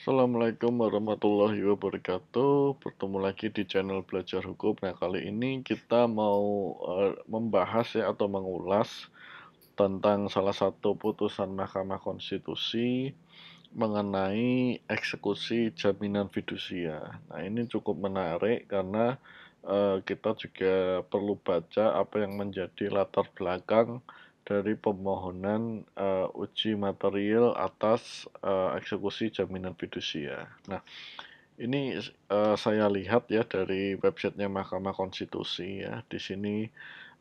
Assalamualaikum warahmatullahi wabarakatuh. Bertemu lagi di channel Belajar Hukum. Nah, kali ini kita mau membahas ya atau mengulas tentang salah satu putusan Mahkamah Konstitusi mengenai eksekusi jaminan fidusia. Nah, ini cukup menarik karena kita juga perlu baca apa yang menjadi latar belakang dari pemohonan uji material atas eksekusi jaminan fidusia. Nah, ini saya lihat ya dari websitenya Mahkamah Konstitusi ya. Di sini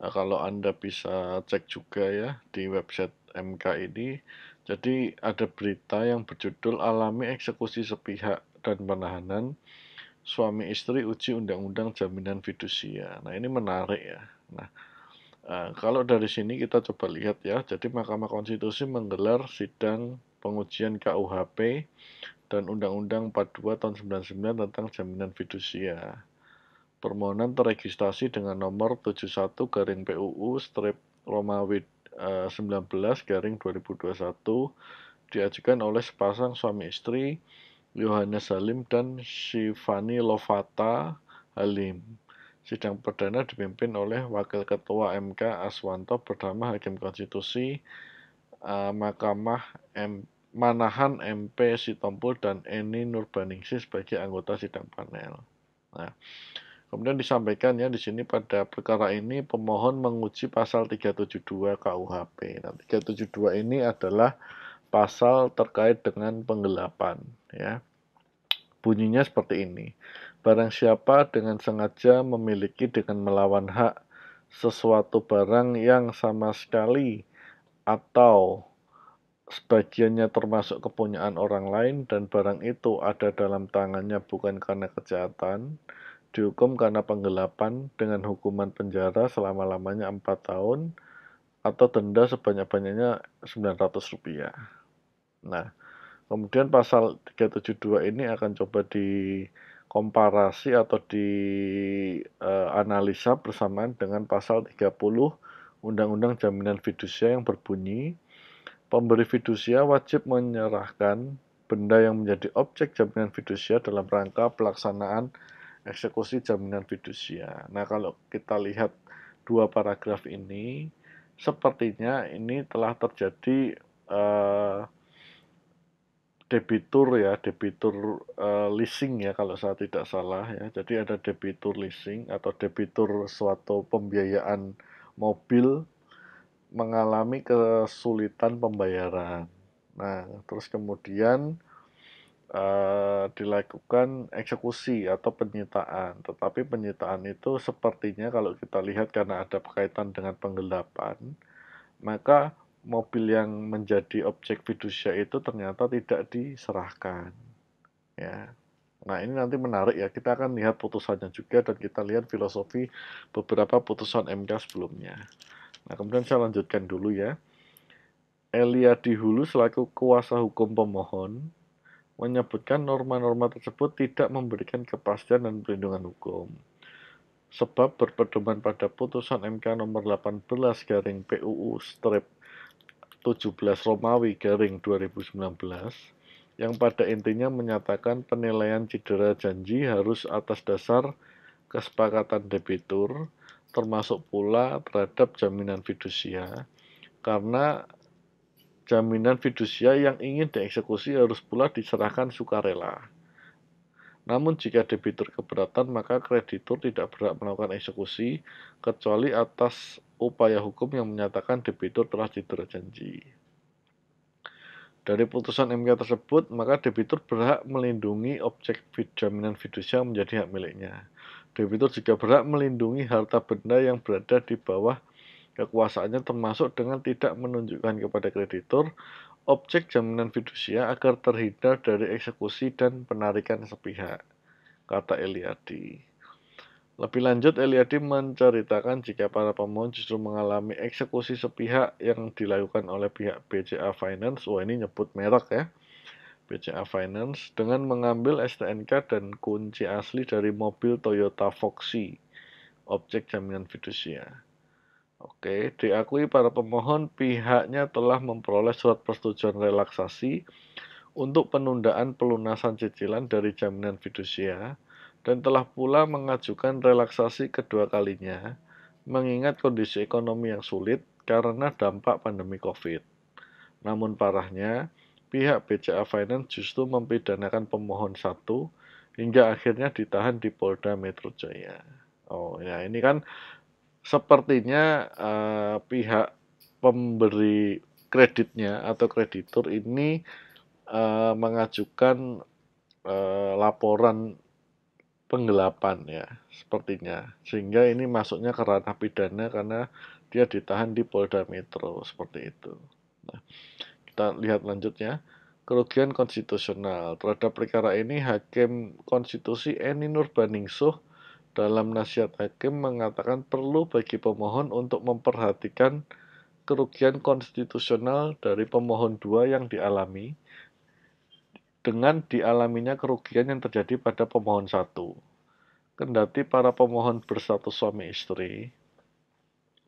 kalau Anda bisa cek juga ya di website MK ini. Jadi ada berita yang berjudul alami eksekusi sepihak dan penahanan suami istri uji undang-undang jaminan fidusia. Nah, ini menarik ya. Nah, kalau dari sini kita coba lihat ya. Jadi Mahkamah Konstitusi menggelar sidang pengujian KUHP dan Undang-Undang 42 tahun 99 tentang jaminan fidusia. Permohonan terregistrasi dengan nomor 71 garing PUU strip Romawi 19 garing 2021 diajukan oleh sepasang suami istri Yohanes Halim dan Shivani Lovata Halim. Sidang perdana dipimpin oleh Wakil Ketua MK Aswanto bernama Hakim Konstitusi Mahkamah Manahan MP Sitompul dan Eni Nurbaningsih sebagai anggota sidang panel. Nah, kemudian disampaikan ya di sini pada perkara ini pemohon menguji pasal 372 KUHP. Nah, 372 ini adalah pasal terkait dengan penggelapan ya. Bunyinya seperti ini. Barang siapa dengan sengaja memiliki dengan melawan hak sesuatu barang yang sama sekali atau sebagiannya termasuk kepunyaan orang lain dan barang itu ada dalam tangannya bukan karena kejahatan, dihukum karena penggelapan dengan hukuman penjara selama-lamanya 4 tahun atau denda sebanyak-banyaknya Rp900. Nah, kemudian pasal 372 ini akan coba dikomparasi atau dianalisa bersamaan dengan pasal 30 Undang-Undang Jaminan Fidusia yang berbunyi, pemberi fidusia wajib menyerahkan benda yang menjadi objek jaminan fidusia dalam rangka pelaksanaan eksekusi jaminan fidusia. Nah, kalau kita lihat dua paragraf ini, sepertinya ini telah terjadi debitur ya, debitur leasing ya kalau saya tidak salah ya. Jadi ada debitur leasing atau debitur suatu pembiayaan mobil mengalami kesulitan pembayaran. Nah, terus kemudian dilakukan eksekusi atau penyitaan. Tetapi penyitaan itu sepertinya kalau kita lihat karena ada berkaitan dengan penggelapan, maka mobil yang menjadi objek fidusia itu ternyata tidak diserahkan. Ya. Nah, ini nanti menarik ya. Kita akan lihat putusannya juga dan kita lihat filosofi beberapa putusan MK sebelumnya. Nah, kemudian saya lanjutkan dulu ya. Eliadi Hulu selaku kuasa hukum pemohon menyebutkan norma-norma tersebut tidak memberikan kepastian dan perlindungan hukum. Sebab berpedoman pada putusan MK nomor 18 garing PUU strip 17 Romawi garing 2019 yang pada intinya menyatakan penilaian cedera janji harus atas dasar kesepakatan debitur termasuk pula terhadap jaminan fidusia karena jaminan fidusia yang ingin dieksekusi harus pula diserahkan sukarela. Namun jika debitur keberatan maka kreditur tidak berhak melakukan eksekusi kecuali atas upaya hukum yang menyatakan debitur telah cedera janji. Dari putusan MK tersebut, maka debitur berhak melindungi objek jaminan fidusia yang menjadi hak miliknya. Debitur juga berhak melindungi harta benda yang berada di bawah kekuasaannya termasuk dengan tidak menunjukkan kepada kreditur objek jaminan fidusia agar terhindar dari eksekusi dan penarikan sepihak, kata Eliadi. Lebih lanjut, Eliadi menceritakan jika para pemohon justru mengalami eksekusi sepihak yang dilakukan oleh pihak BCA Finance, ini nyebut merek ya, BCA Finance, dengan mengambil STNK dan kunci asli dari mobil Toyota Foxy, objek jaminan fidusia. Oke, diakui para pemohon pihaknya telah memperoleh surat persetujuan relaksasi untuk penundaan pelunasan cicilan dari jaminan fidusia dan telah pula mengajukan relaksasi kedua kalinya mengingat kondisi ekonomi yang sulit karena dampak pandemi COVID. Namun parahnya, pihak BCA Finance justru mempidanakan pemohon satu hingga akhirnya ditahan di Polda Metro Jaya. Oh ya, ini kan sepertinya pihak pemberi kreditnya atau kreditur ini mengajukan laporan penggelapan ya, sepertinya. Sehingga ini masuknya ke ranah pidana karena dia ditahan di Polda Metro, seperti itu. Nah, kita lihat lanjutnya. Kerugian konstitusional. Terhadap perkara ini, Hakim Konstitusi Eni Nurbaningsuh dalam nasihat hakim mengatakan perlu bagi pemohon untuk memperhatikan kerugian konstitusional dari pemohon dua yang dialami dengan dialaminya kerugian yang terjadi pada pemohon satu. Kendati para pemohon berstatus suami istri,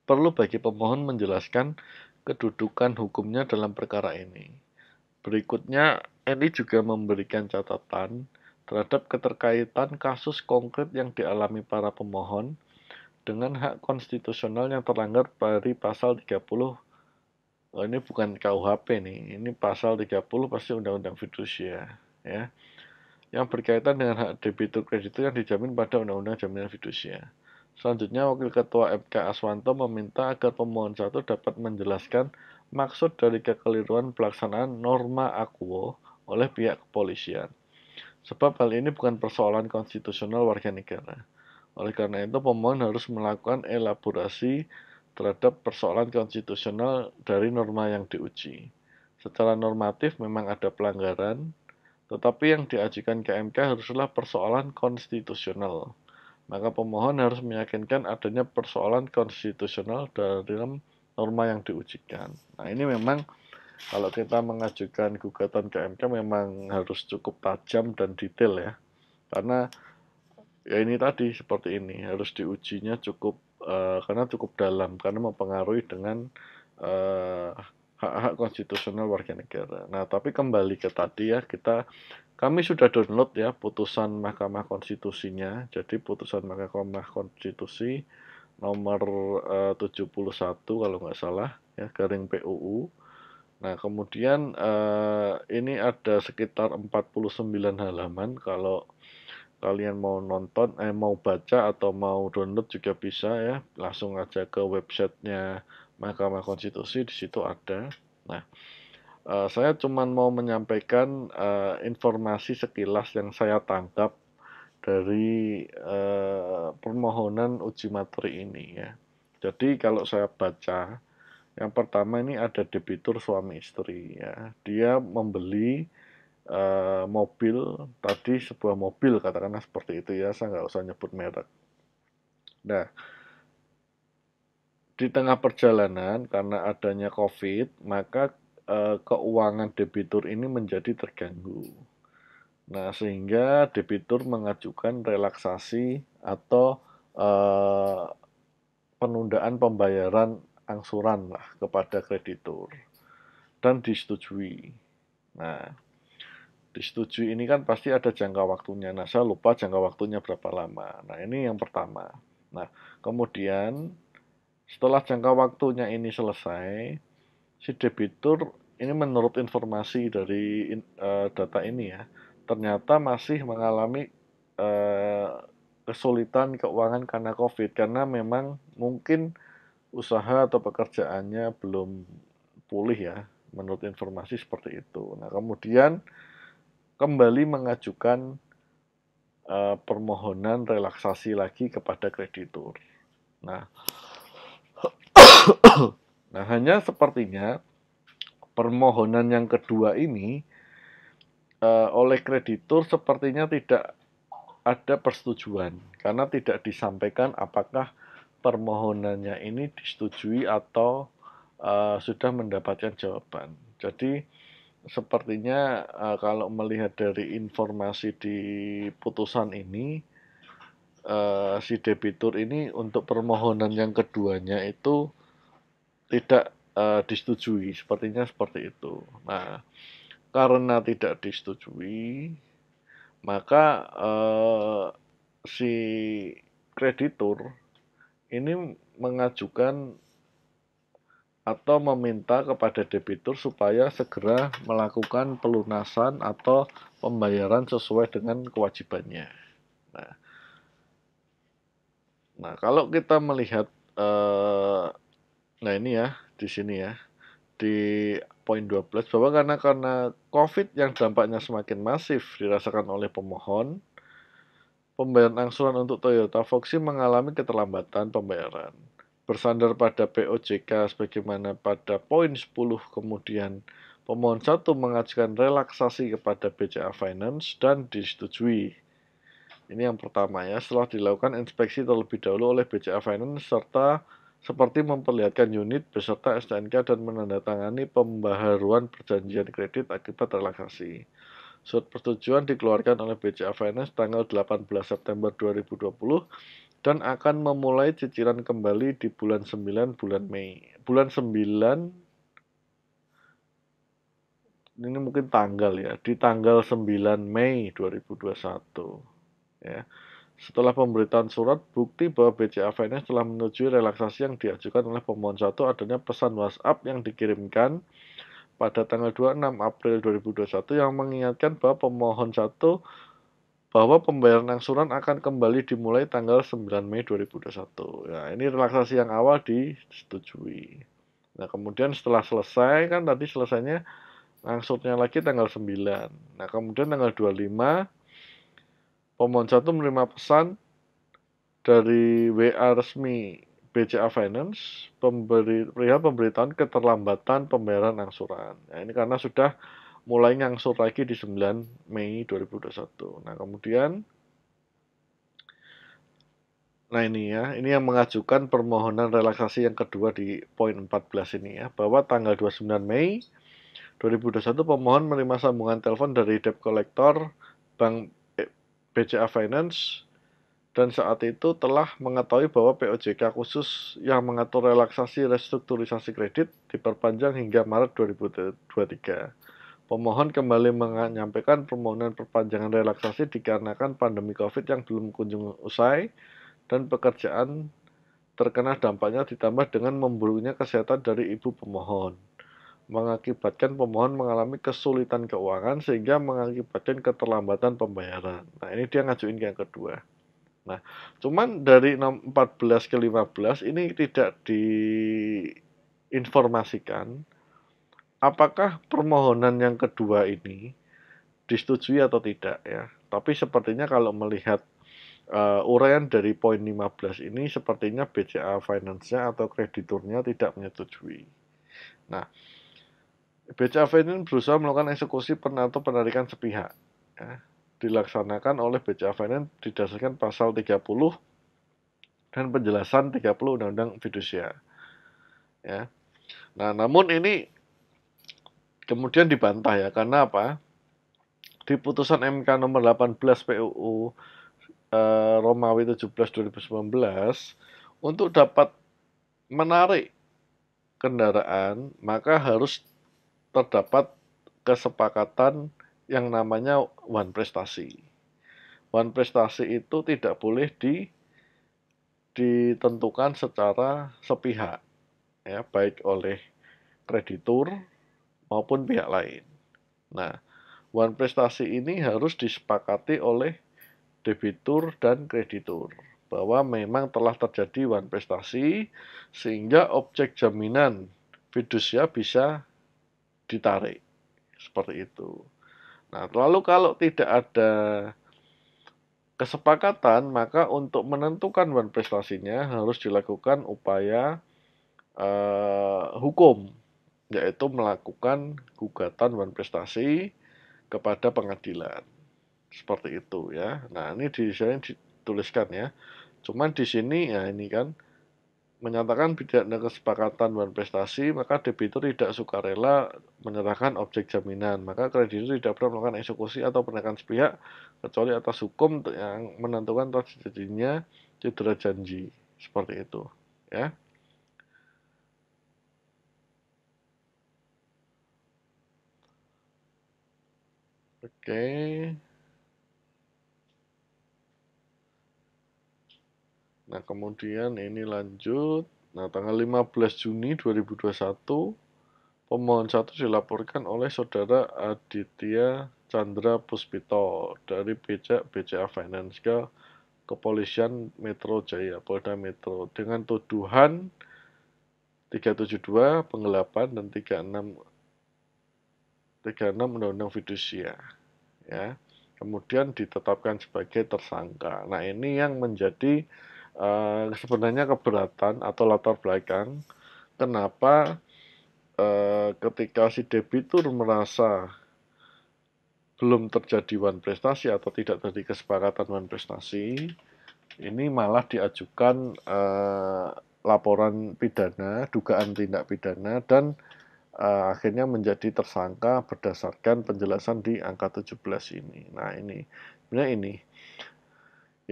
perlu bagi pemohon menjelaskan kedudukan hukumnya dalam perkara ini. Berikutnya, Eni juga memberikan catatan terhadap keterkaitan kasus konkret yang dialami para pemohon dengan hak konstitusional yang terlanggar dari pasal 30. Oh, ini bukan KUHP nih, ini pasal 30 pasti Undang-Undang Fidusia ya. Yang berkaitan dengan hak debitur kreditur yang dijamin pada Undang-Undang Jaminan Fidusia. Selanjutnya, Wakil Ketua MK Aswanto meminta agar pemohon satu dapat menjelaskan maksud dari kekeliruan pelaksanaan norma akuo oleh pihak kepolisian. Sebab hal ini bukan persoalan konstitusional warga negara. Oleh karena itu, pemohon harus melakukan elaborasi terhadap persoalan konstitusional dari norma yang diuji. Secara normatif memang ada pelanggaran, tetapi yang diajukan ke MK haruslah persoalan konstitusional. Maka pemohon harus meyakinkan adanya persoalan konstitusional dalam norma yang diujikan. Nah, ini memang kalau kita mengajukan gugatan ke MK memang harus cukup tajam dan detail ya. Karena ya ini tadi seperti ini, harus diujinya cukup karena cukup dalam karena mempengaruhi dengan hak-hak konstitusional warga negara. Nah, tapi kembali ke tadi ya, kami sudah download ya putusan Mahkamah Konstitusinya. Jadi putusan Mahkamah Konstitusi nomor 71 kalau nggak salah ya, garing PUU. Nah, kemudian ini ada sekitar 49 halaman. Kalau kalian mau nonton, mau baca atau mau download juga bisa ya. Langsung aja ke websitenya Mahkamah Konstitusi, di situ ada. Nah, saya cuma mau menyampaikan informasi sekilas yang saya tangkap dari permohonan uji materi ini ya. Jadi kalau saya baca, yang pertama ini ada debitur suami istri ya. Dia membeli mobil, tadi sebuah mobil katakanlah seperti itu ya, saya nggak usah nyebut merek. Nah, di tengah perjalanan karena adanya COVID, maka keuangan debitur ini menjadi terganggu. Nah, sehingga debitur mengajukan relaksasi atau eh, penundaan pembayaran angsuran lah kepada kreditur dan disetujui. Nah, disetujui ini kan pasti ada jangka waktunya. Nah, saya lupa jangka waktunya berapa lama. Nah, ini yang pertama. Nah, kemudian setelah jangka waktunya ini selesai, si debitur ini menurut informasi dari data ini ya, ternyata masih mengalami eh, kesulitan keuangan karena COVID, karena memang mungkin usaha atau pekerjaannya belum pulih ya, menurut informasi seperti itu. Nah, kemudian kembali mengajukan permohonan relaksasi lagi kepada kreditur. Nah, nah hanya sepertinya permohonan yang kedua ini oleh kreditur sepertinya tidak ada persetujuan karena tidak disampaikan apakah permohonannya ini disetujui atau sudah mendapatkan jawaban. Jadi sepertinya kalau melihat dari informasi di putusan ini, si debitur ini untuk permohonan yang keduanya itu tidak disetujui, sepertinya seperti itu. Nah, Karena tidak disetujui, maka si kreditur ini mengajukan atau meminta kepada debitur supaya segera melakukan pelunasan atau pembayaran sesuai dengan kewajibannya. Nah, kalau kita melihat, nah ini ya, di sini ya, di poin 12 bahwa karena COVID yang dampaknya semakin masif dirasakan oleh pemohon, pembayaran angsuran untuk Toyota Foxy mengalami keterlambatan pembayaran. Bersandar pada POJK sebagaimana pada poin 10 kemudian pemohon 1 mengajukan relaksasi kepada BCA Finance dan disetujui. Ini yang pertama ya, setelah dilakukan inspeksi terlebih dahulu oleh BCA Finance serta seperti memperlihatkan unit beserta STNK dan menandatangani pembaharuan perjanjian kredit akibat relaksasi. Surat persetujuan dikeluarkan oleh BCA Finance tanggal 18 September 2020 dan akan memulai cicilan kembali di bulan 9 bulan Mei. Bulan 9 ini mungkin tanggal ya, di tanggal 9 Mei 2021 ya. Setelah pemberitaan surat bukti bahwa BCA Finance telah menyetujui relaksasi yang diajukan oleh pemohon 1 adanya pesan WhatsApp yang dikirimkan pada tanggal 26 April 2021 yang mengingatkan bahwa pemohon 1 bahwa pembayaran angsuran akan kembali dimulai tanggal 9 Mei 2021. Ya, ini relaksasi yang awal disetujui. Nah, kemudian setelah selesai, kan tadi selesainya angsurnya lagi tanggal 9. Nah, kemudian tanggal 25, pemohon 1 menerima pesan dari WA resmi BCA Finance perihal pemberitahuan keterlambatan pembayaran angsuran. Nah, ini karena sudah mulai ngangsur lagi di 9 Mei 2021. Nah, kemudian ini ya, ini yang mengajukan permohonan relaksasi yang kedua di poin 14 ini ya, bahwa tanggal 29 Mei 2021 pemohon menerima sambungan telepon dari debt collector Bank BCA Finance dan saat itu telah mengetahui bahwa POJK khusus yang mengatur relaksasi restrukturisasi kredit diperpanjang hingga Maret 2023. Pemohon kembali menyampaikan permohonan perpanjangan relaksasi dikarenakan pandemi COVID yang belum kunjung usai dan pekerjaan terkena dampaknya ditambah dengan memburuknya kesehatan dari ibu pemohon, mengakibatkan pemohon mengalami kesulitan keuangan sehingga mengakibatkan keterlambatan pembayaran. Nah, ini dia ngajuin yang kedua. Nah, cuman dari 14 ke 15 ini tidak diinformasikan apakah permohonan yang kedua ini disetujui atau tidak ya. Tapi sepertinya kalau melihat uraian dari poin 15 ini sepertinya BCA Finance-nya atau krediturnya tidak menyetujui. Nah, BCA Finance berusaha melakukan eksekusi atau penarikan sepihak. Ya, dilaksanakan oleh BCA Finance didasarkan pasal 30 dan penjelasan 30 Undang-Undang Fidusia. Ya. Nah, namun ini kemudian dibantah ya, karena apa? Di putusan MK nomor 18 PUU Romawi 17 2019 untuk dapat menarik kendaraan maka harus terdapat kesepakatan yang namanya one prestasi. One prestasi itu tidak boleh ditentukan secara sepihak ya, baik oleh kreditur maupun pihak lain. Nah, one prestasi ini harus disepakati oleh debitur dan kreditur bahwa memang telah terjadi one prestasi sehingga objek jaminan fidusia bisa ditarik seperti itu. Nah, lalu kalau tidak ada kesepakatan, maka untuk menentukan one prestasinya harus dilakukan upaya hukum, yaitu melakukan gugatan one prestasi kepada pengadilan. Seperti itu ya. Nah, ini di sini dituliskan ya. Cuman di sini ya ini kan menyatakan tidak ada kesepakatan one prestasi, maka debitur tidak sukarela menyerahkan objek jaminan, maka kreditur tidak perlu melakukan eksekusi atau penarikan sepihak kecuali atas hukum yang menentukan terjadinya cedera janji. Seperti itu ya. Oke. Nah, kemudian ini lanjut. Nah, tanggal 15 Juni 2021, pemohon 1 dilaporkan oleh Saudara Aditya Chandra Puspito dari BCA Finance ke Kepolisian Metro Jaya, Polda Metro, dengan tuduhan 372 penggelapan dan 36 Undang-Undang Fidusia, ya. Kemudian ditetapkan sebagai tersangka. Nah, ini yang menjadi sebenarnya keberatan atau latar belakang kenapa ketika si debitur merasa belum terjadi one prestasi atau tidak terjadi kesepakatan one prestasi, ini malah diajukan laporan pidana, dugaan tindak pidana, dan akhirnya menjadi tersangka berdasarkan penjelasan di angka 17 ini. Nah,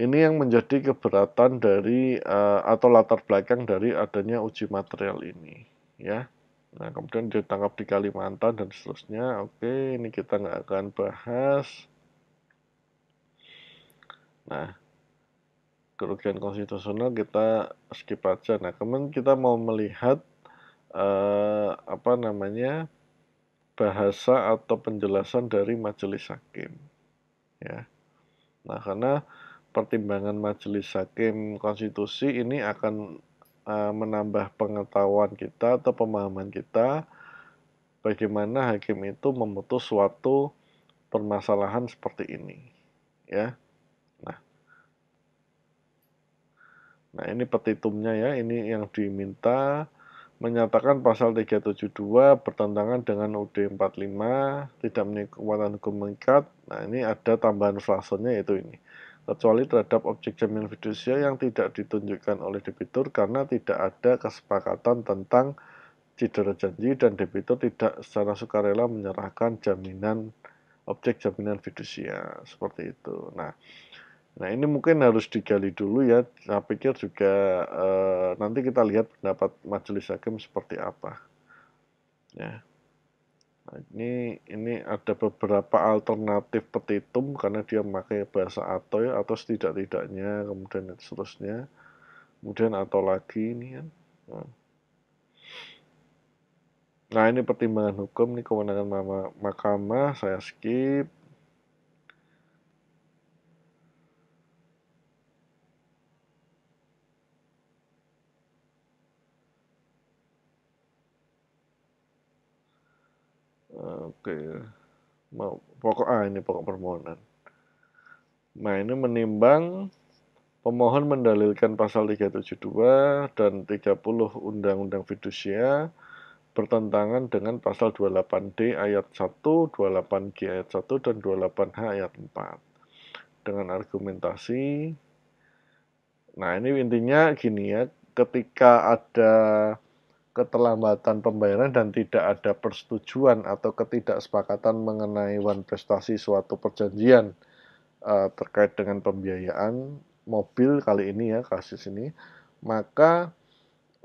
ini yang menjadi keberatan dari atau latar belakang dari adanya uji material ini, ya. Nah, kemudian ditangkap di Kalimantan dan seterusnya. Oke, ini kita nggak akan bahas. Nah, kerugian konstitusional kita skip aja. Nah, kemudian kita mau melihat apa namanya, bahasa atau penjelasan dari majelis hakim, ya. Nah, karena pertimbangan majelis hakim konstitusi ini akan menambah pengetahuan kita atau pemahaman kita bagaimana hakim itu memutus suatu permasalahan seperti ini, ya. Nah, ini petitumnya, ya. Ini yang diminta, menyatakan pasal 372 bertentangan dengan UUD 45, tidak memiliki kekuatan hukum mengikat. Nah, ini ada tambahan frasenya, yaitu ini. Kecuali terhadap objek jaminan fidusia yang tidak ditunjukkan oleh debitur karena tidak ada kesepakatan tentang cedera janji dan debitur tidak secara sukarela menyerahkan objek jaminan fidusia, seperti itu. Nah, ini mungkin harus digali dulu, ya. Saya pikir juga nanti kita lihat pendapat majelis hakim seperti apa, ya. Nah, ini ada beberapa alternatif petitum karena dia memakai bahasa atau, ya, atau setidak-tidaknya, kemudian seterusnya, kemudian atau lagi ini, kan. Nah, ini pertimbangan hukum, ini kewenangan mahkamah, saya skip. Oke, ini pokok permohonan. Nah, ini menimbang pemohon mendalilkan pasal 372 dan 30 Undang-Undang Fidusia bertentangan dengan pasal 28D ayat 1, 28G ayat 1, dan 28H ayat 4. Dengan argumentasi, nah ini intinya gini, ya, ketika ada keterlambatan pembayaran dan tidak ada persetujuan atau ketidaksepakatan mengenai one prestasi suatu perjanjian terkait dengan pembiayaan mobil kali ini, ya, kasus ini, maka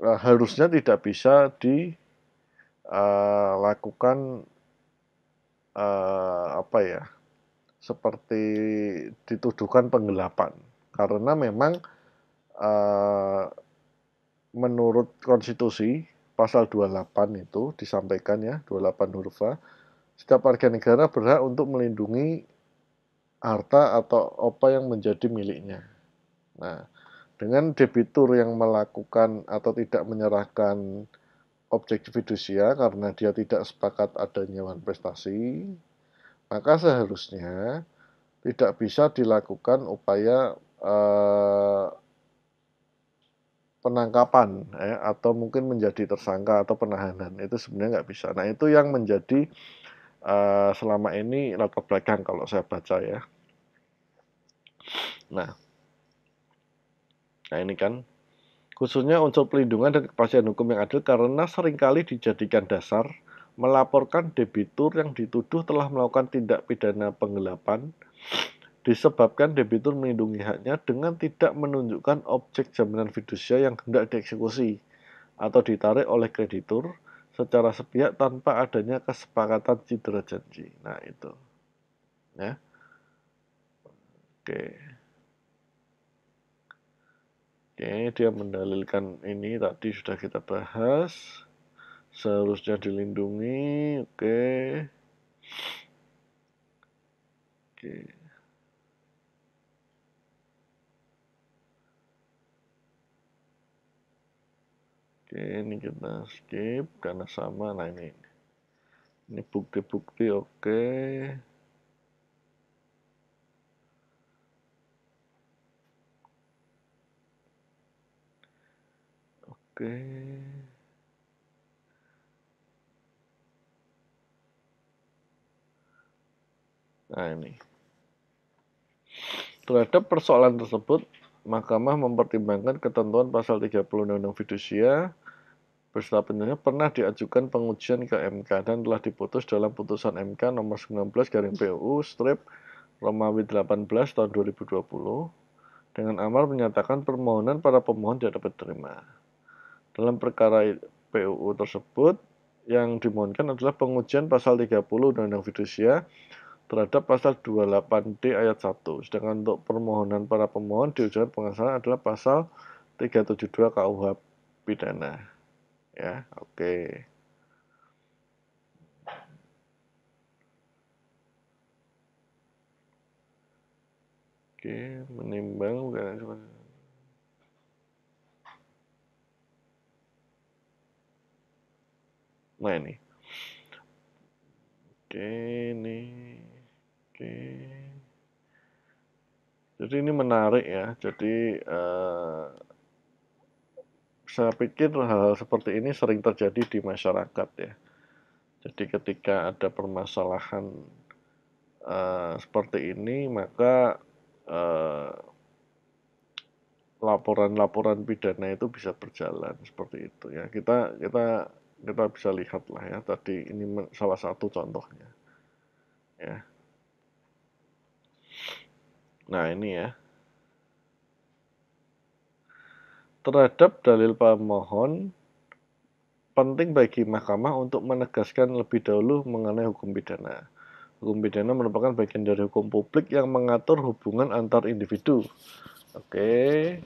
harusnya tidak bisa dilakukan apa ya, seperti dituduhkan penggelapan, karena memang menurut konstitusi pasal 28 itu disampaikan, ya, 28 huruf A, setiap warga negara berhak untuk melindungi harta atau apa yang menjadi miliknya. Nah, dengan debitur yang melakukan atau tidak menyerahkan objek fidusia karena dia tidak sepakat adanya one prestasi, maka seharusnya tidak bisa dilakukan upaya penangkapan, ya, atau mungkin menjadi tersangka atau penahanan. Itu sebenarnya nggak bisa. Nah, itu yang menjadi selama ini latar belakang kalau saya baca, ya. Nah, ini kan khususnya unsur pelindungan dan kepastian hukum yang adil karena seringkali dijadikan dasar melaporkan debitur yang dituduh telah melakukan tindak pidana penggelapan disebabkan debitur melindungi haknya dengan tidak menunjukkan objek jaminan fidusia yang hendak dieksekusi atau ditarik oleh kreditur secara sepihak tanpa adanya kesepakatan cedera janji. Nah, itu. ya. Oke. Oke, dia mendalilkan ini tadi sudah kita bahas. Seharusnya dilindungi. Oke. Oke. Oke, ini kita skip karena sama. Nah, ini bukti-bukti. Oke. Oke. Nah, ini. Terhadap persoalan tersebut, Mahkamah mempertimbangkan ketentuan pasal 30 Undang-Undang Fidusia beserta penjelasannya pernah diajukan pengujian ke MK dan telah diputus dalam putusan MK nomor 19/PUU strip Romawi 18 tahun 2020 dengan amar menyatakan permohonan para pemohon tidak dapat diterima. Dalam perkara PUU tersebut, yang dimohonkan adalah pengujian pasal 30 Undang-Undang Fidusia terhadap pasal 28D ayat 1. Sedangkan untuk permohonan para pemohon diujikan pengesahan adalah pasal 372 KUH pidana. Ya, oke. Oke, menimbang bukan. Nah, ini. Oke, ini. Oke. Jadi ini menarik ya. Jadi saya pikir hal-hal seperti ini sering terjadi di masyarakat ya. Jadi ketika ada permasalahan seperti ini, maka laporan-laporan pidana itu bisa berjalan seperti itu ya. Kita bisa lihat lah ya. Tadi ini salah satu contohnya ya. Nah, ini ya. Terhadap dalil pemohon, penting bagi mahkamah untuk menegaskan lebih dahulu mengenai hukum pidana. Hukum pidana merupakan bagian dari hukum publik yang mengatur hubungan antar individu. Oke.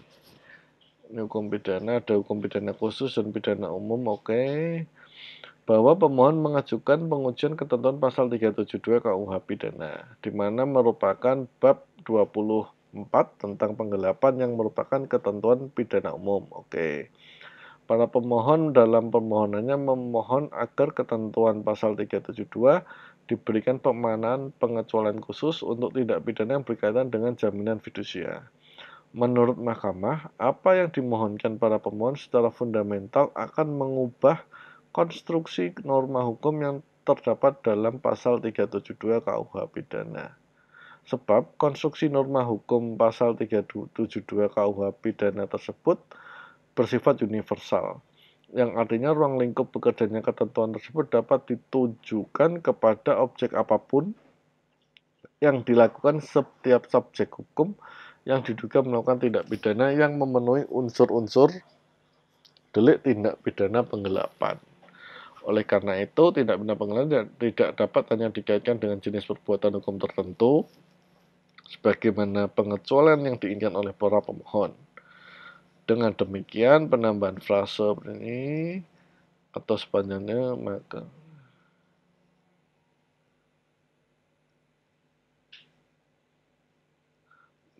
Ini hukum pidana, ada hukum pidana khusus dan pidana umum. Oke. Bahwa pemohon mengajukan pengujian ketentuan pasal 372 KUH pidana, di mana merupakan bab 24 tentang penggelapan yang merupakan ketentuan pidana umum. Oke. Para pemohon dalam permohonannya memohon agar ketentuan pasal 372 diberikan pemaknaan pengecualian khusus untuk tindak pidana yang berkaitan dengan jaminan fidusia. Menurut mahkamah, apa yang dimohonkan para pemohon secara fundamental akan mengubah konstruksi norma hukum yang terdapat dalam pasal 372 KUH pidana. Sebab konstruksi norma hukum pasal 372 KUH pidana tersebut bersifat universal, yang artinya ruang lingkup bekerjanya ketentuan tersebut dapat ditujukan kepada objek apapun yang dilakukan setiap subjek hukum yang diduga melakukan tindak pidana yang memenuhi unsur-unsur delik tindak pidana penggelapan. Oleh karena itu, tindak pidana penggelapan tidak dapat hanya dikaitkan dengan jenis perbuatan hukum tertentu, sebagaimana pengecualian yang diinginkan oleh para pemohon. Dengan demikian, penambahan frase ini atau sepanjangnya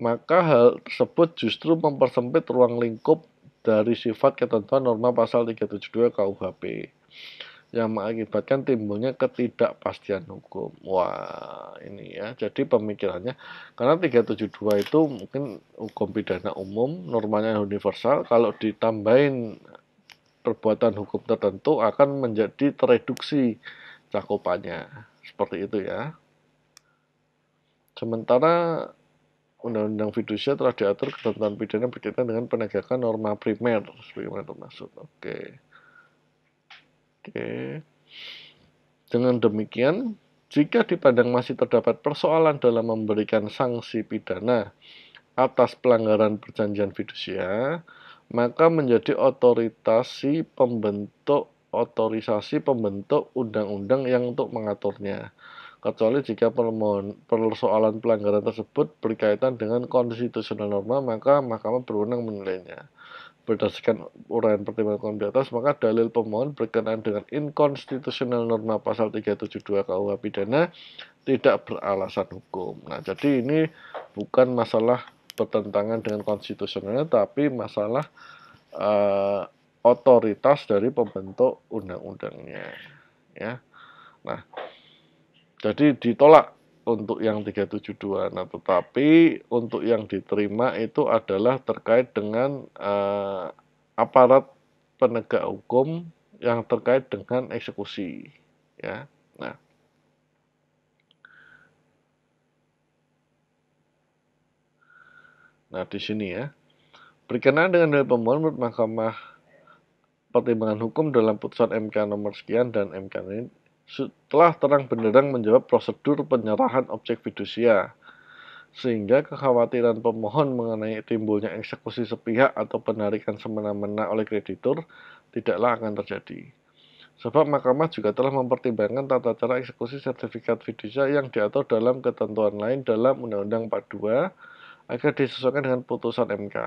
maka hal tersebut justru mempersempit ruang lingkup dari sifat ketentuan norma pasal 372 KUHP yang mengakibatkan timbulnya ketidakpastian hukum. Wah, ini ya. Jadi pemikirannya, karena 372 itu mungkin hukum pidana umum, normanya universal, kalau ditambahin perbuatan hukum tertentu akan menjadi tereduksi cakupannya. Seperti itu ya. Sementara Undang-Undang Fidusia telah diatur ketentuan pidana berkaitan dengan penegakan norma primer sebagaimana termaksud. Oke. Dengan demikian, jika dipandang masih terdapat persoalan dalam memberikan sanksi pidana atas pelanggaran perjanjian fidusia, maka menjadi otorisasi pembentuk undang-undang yang untuk mengaturnya. kecuali jika persoalan pelanggaran tersebut berkaitan dengan konstitusional norma, maka mahkamah berwenang menilainya. Berdasarkan uraian pertimbangan hukum di atas, maka dalil pemohon berkenaan dengan inkonstitusional norma pasal 372 KUH pidana tidak beralasan hukum. Nah, jadi ini bukan masalah bertentangan dengan konstitusionalnya, tapi masalah otoritas dari pembentuk undang-undangnya, ya. Nah, jadi ditolak untuk yang 372. Nah, tetapi untuk yang diterima itu adalah terkait dengan aparat penegak hukum yang terkait dengan eksekusi, ya. Nah, di sini ya. Berkenaan dengan dalil pemohon menurut Mahkamah Pertimbangan Hukum dalam putusan MK nomor sekian dan MK ini telah terang benderang menjawab prosedur penyerahan objek fidusia, sehingga kekhawatiran pemohon mengenai timbulnya eksekusi sepihak atau penarikan semena-mena oleh kreditur tidaklah akan terjadi. Sebab mahkamah juga telah mempertimbangkan tata cara eksekusi sertifikat fidusia yang diatur dalam ketentuan lain dalam Undang-Undang 42 agar disesuaikan dengan putusan MK.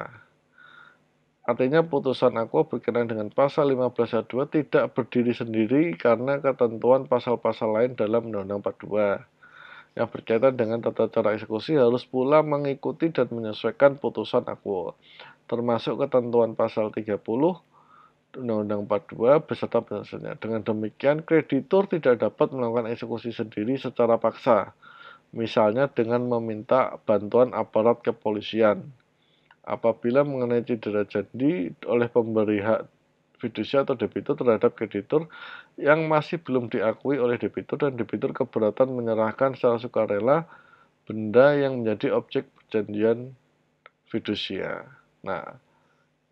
Artinya putusan aku berkenaan dengan pasal 15 ayat 2 tidak berdiri sendiri karena ketentuan pasal-pasal lain dalam Undang-Undang 42 yang berkaitan dengan tata cara eksekusi harus pula mengikuti dan menyesuaikan putusan aku, termasuk ketentuan pasal 30 Undang-Undang 42 beserta penjelasannya. Dengan demikian, kreditur tidak dapat melakukan eksekusi sendiri secara paksa, misalnya dengan meminta bantuan aparat kepolisian apabila mengenai cedera janji oleh pemberi hak fidusia atau debitur terhadap kreditur yang masih belum diakui oleh debitur dan debitur keberatan menyerahkan secara sukarela benda yang menjadi objek perjanjian fidusia. Nah,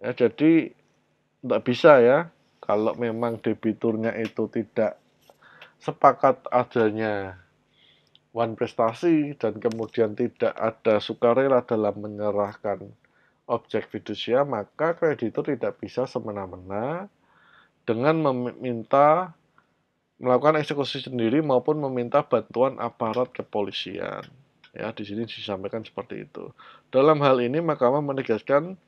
ya jadi tidak bisa ya kalau memang debiturnya itu tidak sepakat adanya wan prestasi dan kemudian tidak ada sukarela dalam menyerahkan objek fidusia, maka kreditur tidak bisa semena-mena dengan meminta melakukan eksekusi sendiri maupun meminta bantuan aparat kepolisian. Ya, di sini disampaikan seperti itu. Dalam hal ini mahkamah menegaskan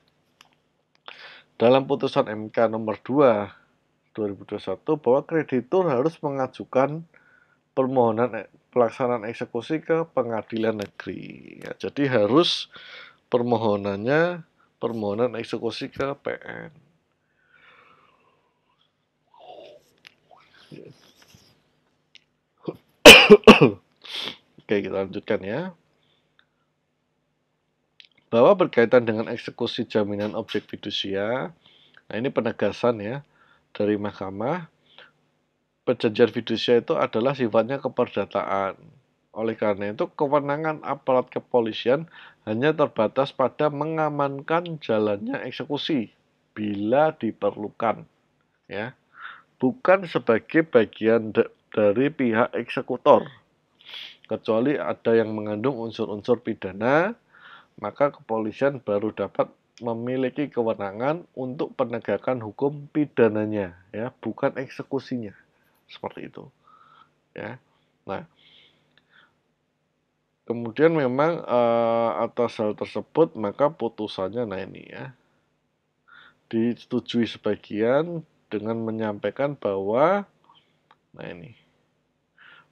dalam putusan MK nomor 2 2021 bahwa kreditur harus mengajukan permohonan pelaksanaan eksekusi ke pengadilan negeri. Ya, jadi harus permohonan eksekusi ke PN. Oke, kita lanjutkan ya. Bahwa berkaitan dengan eksekusi jaminan objek fidusia, nah ini penegasan ya dari mahkamah, perjanjian fidusia itu adalah sifatnya keperdataan. Oleh karena itu, kewenangan aparat kepolisian hanya terbatas pada mengamankan jalannya eksekusi bila diperlukan, ya, bukan sebagai bagian dari pihak eksekutor, kecuali ada yang mengandung unsur-unsur pidana, maka kepolisian baru dapat memiliki kewenangan untuk penegakan hukum pidananya, ya, bukan eksekusinya, seperti itu, ya. Nah, kemudian memang atas hal tersebut maka putusannya, nah ini ya, disetujui sebagian dengan menyampaikan bahwa, nah ini,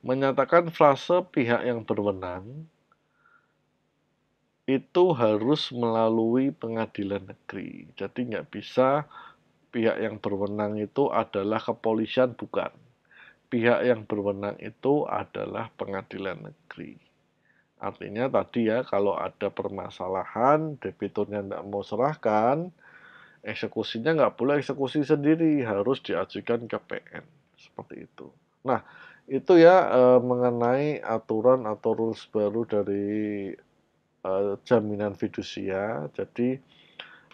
menyatakan frase pihak yang berwenang itu harus melalui pengadilan negeri. Jadi nggak bisa pihak yang berwenang itu adalah kepolisian, bukan. Pihak yang berwenang itu adalah pengadilan negeri. Artinya tadi ya, kalau ada permasalahan, debiturnya nggak mau serahkan, eksekusinya nggak boleh eksekusi sendiri, harus diajukan ke PN. Seperti itu. Nah, itu ya mengenai aturan atau rules baru dari jaminan fidusia. Jadi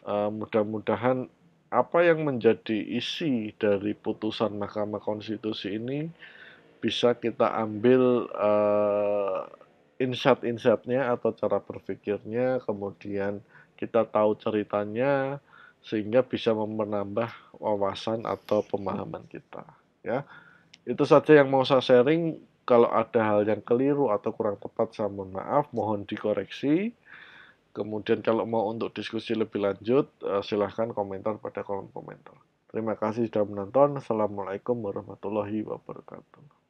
mudah-mudahan apa yang menjadi isi dari putusan Mahkamah Konstitusi ini bisa kita ambil insight-insightnya atau cara berpikirnya, kemudian kita tahu ceritanya sehingga bisa menambah wawasan atau pemahaman kita. Ya, itu saja yang mau saya sharing. Kalau ada hal yang keliru atau kurang tepat, saya mohon maaf, mohon dikoreksi. Kemudian kalau mau untuk diskusi lebih lanjut, silahkan komentar pada kolom komentar. Terima kasih sudah menonton. Assalamualaikum warahmatullahi wabarakatuh.